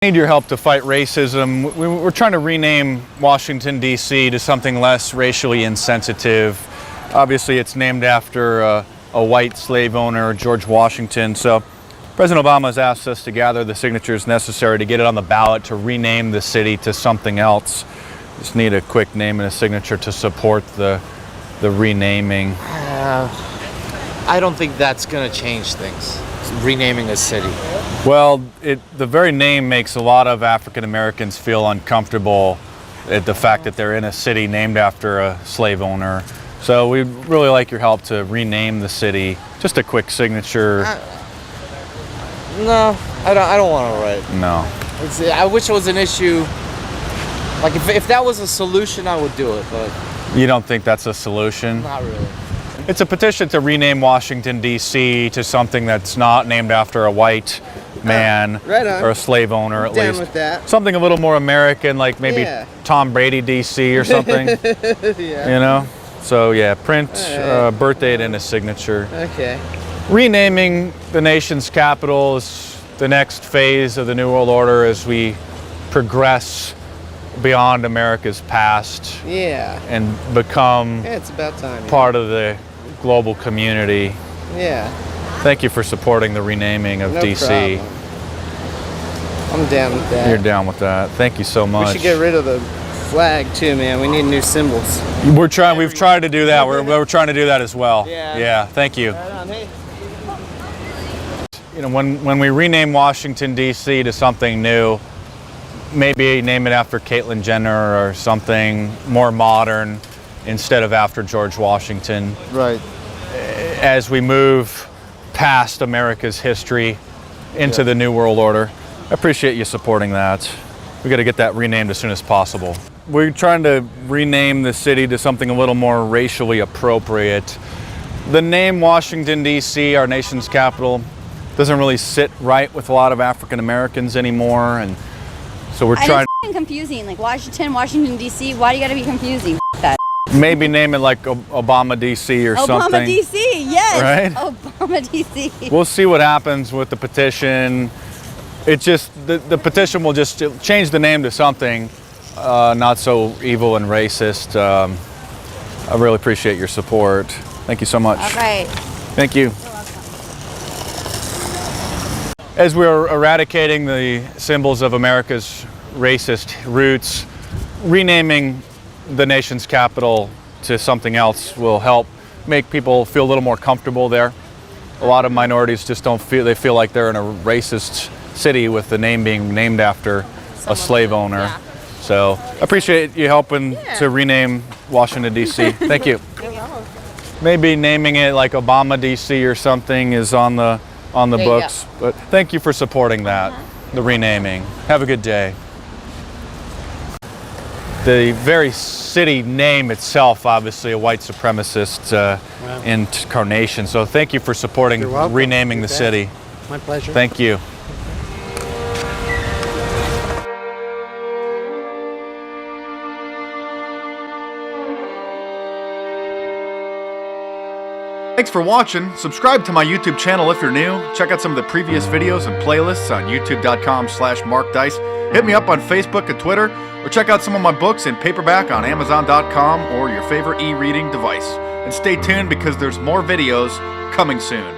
Need your help to fight racism. We're trying to rename Washington, D.C. to something less racially insensitive. Obviously, it's named after a white slave owner, George Washington. So President Obama has asked us to gather the signatures necessary to get it on the ballot to rename the city to something else. Just need a quick name and a signature to support the renaming. I don't think that's going to change things, renaming a city. Well, the very name makes a lot of African Americans feel uncomfortable at the fact that they're in a city named after a slave owner. So we'd really like your help to rename the city. Just a quick signature. No, I don't want to write. No. I wish it was an issue. Like if that was a solution, I would do it, but You don't think that's a solution? not really. It's a petition to rename Washington, D.C. to something that's not named after a white man right on. or a slave owner, at Down least. with that. Something a little more American, like maybe Yeah. Tom Brady, D.C. or something. Yeah. You know? So yeah, print All birth date and a signature. Okay. Renaming the nation's capital is the next phase of the New World Order as we progress beyond America's past Yeah. and become Yeah, it's about time. part of the global community. Yeah. Thank you for supporting the renaming of No DC. problem. I'm down with that. You're down with that. Thank you so We much. should get rid of the flag too, man. We need new symbols. We've tried to do that. We're trying to do that as well. Yeah. Yeah. Thank you. Right on, hey. You know, when we rename Washington D.C. to something new, maybe name it after Caitlyn Jenner or something more modern instead of after George Washington. Right. As we move past America's history into the New World Order, I appreciate you supporting that. We got to get that renamed as soon as possible. We're trying to rename the city to something a little more racially appropriate. The name Washington, D.C., our nation's capital, doesn't really sit right with a lot of African Americans anymore, and so we're trying. It's confusing, like Washington D.C. Why do you got to be confusing? That. Maybe name it like Obama, D.C. or something. Obama D.C. Yes. Right? Obama D.C. We'll see what happens with the petition. It just the petition will just change the name to something not so evil and racist. I really appreciate your support. Thank you so much. All right. Thank you. As we're eradicating the symbols of America's racist roots, renaming the nation's capital to something else will help make people feel a little more comfortable there. A lot of minorities just don't feel, they feel like they're in a racist city with the name being named after a slave owner. Yeah. So I appreciate you helping to rename Washington, D.C. Thank you. Maybe naming it like Obama, D.C. or something is on the books. But thank you for supporting that, the renaming. Have a good day. The very city name itself, obviously a white supremacist incarnation. So thank you for supporting renaming the city. My pleasure. Thank you. Thanks for watching. Subscribe to my YouTube channel if you're new. Check out some of the previous videos and playlists on youtube.com/markdice. Hit me up on Facebook and Twitter, or check out some of my books in paperback on Amazon.com or your favorite e-reading device. And stay tuned because there's more videos coming soon.